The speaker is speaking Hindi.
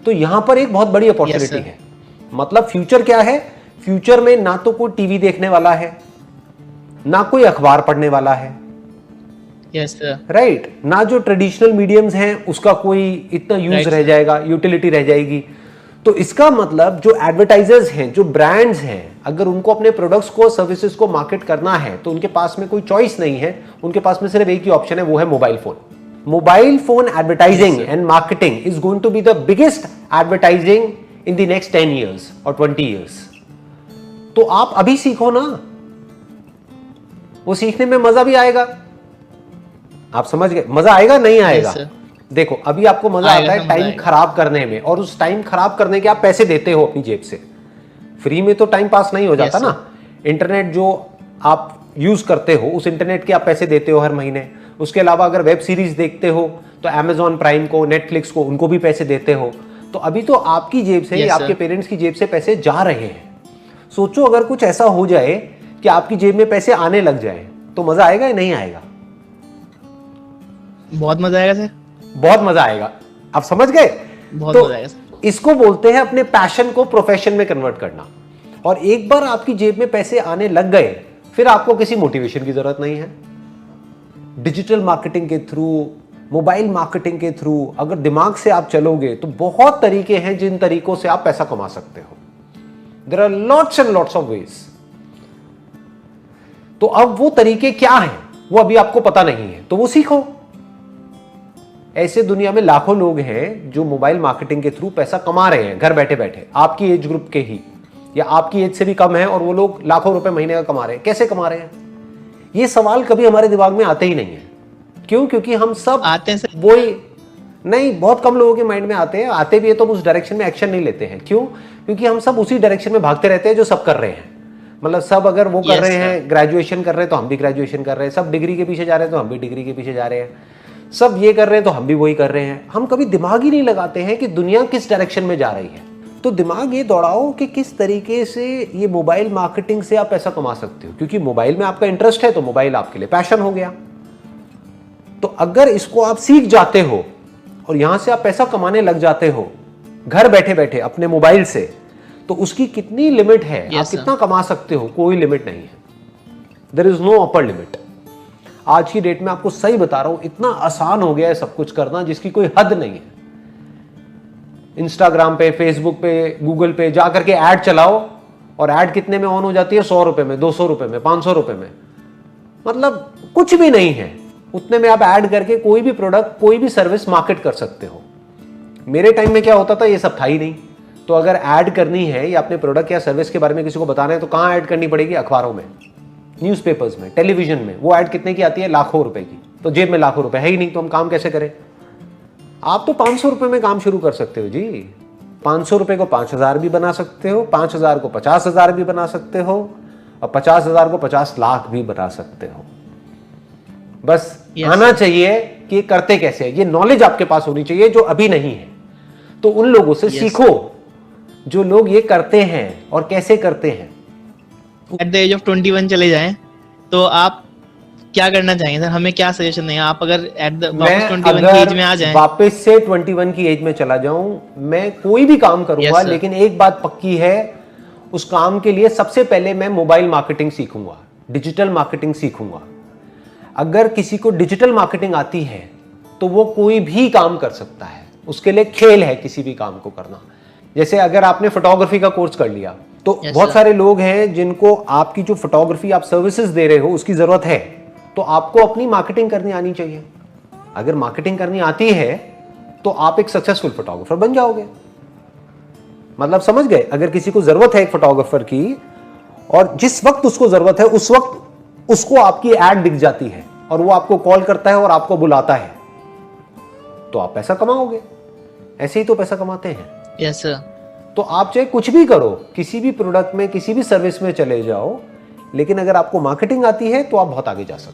तो यहां पर एक बहुत बड़ी अपॉर्चुनिटी है। मतलब फ्यूचर क्या है, फ्यूचर में ना तो कोई टीवी देखने वाला है, ना कोई अखबार पढ़ने वाला है, राइट, ना जो ट्रेडिशनल मीडियम्स हैं उसका कोई इतना यूज रह जाएगा, यूटिलिटी रह जाएगी। तो इसका मतलब जो एडवर्टाइजर्स हैं, जो ब्रांड्स हैं, अगर उनको अपने प्रोडक्ट्स को, सर्विसेज को मार्केट करना है तो उनके पास में कोई चॉइस नहीं है, उनके पास में सिर्फ एक ही ऑप्शन है, वो है mobile phone. Mobile phone advertising and marketing is going to be the biggest advertising in the next 10 years और 20 years। तो आप अभी सीखो ना, वो सीखने में मजा भी आएगा। आप समझ गए, मजा आएगा नहीं आएगा? देखो अभी आपको मजा आता है टाइम खराब करने में, और उस टाइम खराब करने के आप पैसे देते हो अपनी जेब से। फ्री में तो टाइम पास नहीं हो जाता ना। इंटरनेट जो आप यूज करते हो, उस इंटरनेट के आप पैसे देते हो हर महीने। उसके अलावा अगर वेब सीरीज देखते हो तो Amazon प्राइम को, नेटफ्लिक्स को, उनको भी पैसे देते हो। तो अभी तो आपकी जेब से या आपके पेरेंट्स की जेब से पैसे जा रहे हैं। सोचो अगर कुछ ऐसा हो जाए कि आपकी जेब में पैसे आने लग जाए, तो मजा आएगा या नहीं आएगा? बहुत मजा आएगा सर, बहुत मजा आएगा। आप समझ गए? बहुत तो मजा आएगा सर। इसको बोलते हैं अपने पैशन को प्रोफेशन में कन्वर्ट करना। और एक बार आपकी जेब में पैसे आने लग गए, फिर आपको किसी मोटिवेशन की जरूरत नहीं है। डिजिटल मार्केटिंग के थ्रू, मोबाइल मार्केटिंग के थ्रू अगर दिमाग से आप चलोगे तो बहुत तरीके हैं जिन तरीकों से आप पैसा कमा सकते हो। There are lots and lots of ways. तो अब वो तरीके क्या हैं वो अभी आपको पता नहीं है, तो वो सीखो। ऐसे दुनिया में लाखों लोग हैं जो मोबाइल मार्केटिंग के थ्रू पैसा कमा रहे हैं घर बैठे बैठे, आपकी एज ग्रुप के ही, या आपकी एज से भी कम है, और वो लोग लाखों रुपए महीने का कमा रहे हैं। कैसे कमा रहे हैं? ये सवाल कभी हमारे दिमाग में आते ही नहीं है। क्यों? क्योंकि हम सब आते हैं सर, वही नहीं, बहुत कम लोगों के माइंड में आते हैं। आते भी है तो उस डायरेक्शन में एक्शन नहीं लेते हैं। क्यों? क्योंकि हम सब उसी डायरेक्शन में भागते रहते हैं जो सब कर रहे हैं। मतलब सब अगर वो कर रहे हैं, ग्रेजुएशन कर रहे हैं तो हम भी ग्रेजुएशन कर रहे हैं, सब डिग्री के पीछे जा रहे हैं तो हम भी डिग्री के पीछे जा रहे हैं, सब ये कर रहे हैं तो हम भी वही कर रहे हैं। हम कभी दिमाग ही नहीं लगाते हैं कि दुनिया किस डायरेक्शन में जा रही है। तो दिमाग ये दौड़ाओ कि किस तरीके से ये मोबाइल मार्केटिंग से आप पैसा कमा सकते हो। क्योंकि मोबाइल में आपका इंटरेस्ट है तो मोबाइल आपके लिए पैशन हो गया। तो अगर इसको आप सीख जाते हो और यहां से आप पैसा कमाने लग जाते हो घर बैठे बैठे अपने मोबाइल से, तो उसकी कितनी लिमिट है, आप कितना कमा सकते हो, कोई लिमिट नहीं है। There is no upper limit. आज की डेट में आपको सही बता रहा हूं, इतना आसान हो गया है सब कुछ करना जिसकी कोई हद नहीं है। इंस्टाग्राम पे, फेसबुक पे, गूगल पे जाकर के ऐड चलाओ, और ऐड कितने में ऑन हो जाती है? 100 रुपए में, 200 रुपए में, 500 रुपए में। मतलब कुछ भी नहीं है, उतने में आप ऐड करके कोई भी प्रोडक्ट, कोई भी सर्विस मार्केट कर सकते हो। मेरे टाइम में क्या होता था, ये सब था ही नहीं। तो अगर ऐड करनी है या अपने प्रोडक्ट या सर्विस के बारे में किसी को बताना है तो कहां ऐड करनी पड़ेगी? अखबारों में, न्यूज़पेपर्स में, टेलीविजन में। वो ऐड कितने की आती है? लाखों रुपए की। तो जेब में लाखों रुपए है ही नहीं, तो हम काम कैसे करें? आप तो 500 रुपए में काम शुरू कर सकते हो जी। 500 रुपए को 5000 भी बना सकते हो, 5000 को 50,000 भी बना सकते हो, और 50,000 को 50 लाख भी बना सकते हो। बस आना चाहिए कि ये करते कैसे है, ये नॉलेज आपके पास होनी चाहिए जो अभी नहीं है। तो उन लोगों से सीखो जो लोग ये करते हैं और कैसे करते हैं। एट द एज ऑफ 21 चले जाएं तो आप क्या करना चाहेंगे सर? हमें क्या सजेशन देंगे आप अगर एट द वापस 21 की एज में आ जाएं? वापस से 21 की एज में चला जाऊं, मैं कोई भी काम करूंगा, लेकिन एक बात पक्की है, उस काम के लिए सबसे पहले मैं मोबाइल मार्केटिंग सीखूंगा, डिजिटल मार्केटिंग सीखूंगा। अगर किसी को डिजिटल मार्केटिंग आती है तो वो कोई भी काम कर सकता है, उसके लिए खेल है किसी भी काम को करना। जैसे अगर आपने फोटोग्राफी का कोर्स कर लिया तो बहुत सारे लोग हैं जिनको आपकी जो फोटोग्राफी आप सर्विसेज दे रहे हो उसकी जरूरत है, तो आपको अपनी मार्केटिंग करनी आनी चाहिए। अगर मार्केटिंग करनी आती है तो आप एक सक्सेसफुल फोटोग्राफर बन जाओगे। मतलब समझ गए? अगर किसी को जरूरत है एक फोटोग्राफर की, और जिस वक्त उसको जरूरत है उस वक्त उसको आपकी एड दिख जाती है और वो आपको कॉल करता है और आपको बुलाता है, तो आप पैसा कमाओगे। ऐसे ही तो पैसा कमाते हैं। Yes sir. तो आप चाहे कुछ भी करो, किसी भी प्रोडक्ट में, किसी भी सर्विस में चले जाओ, लेकिन अगर आपको मार्केटिंग आती है तो आप बहुत आगे जा सकते हो।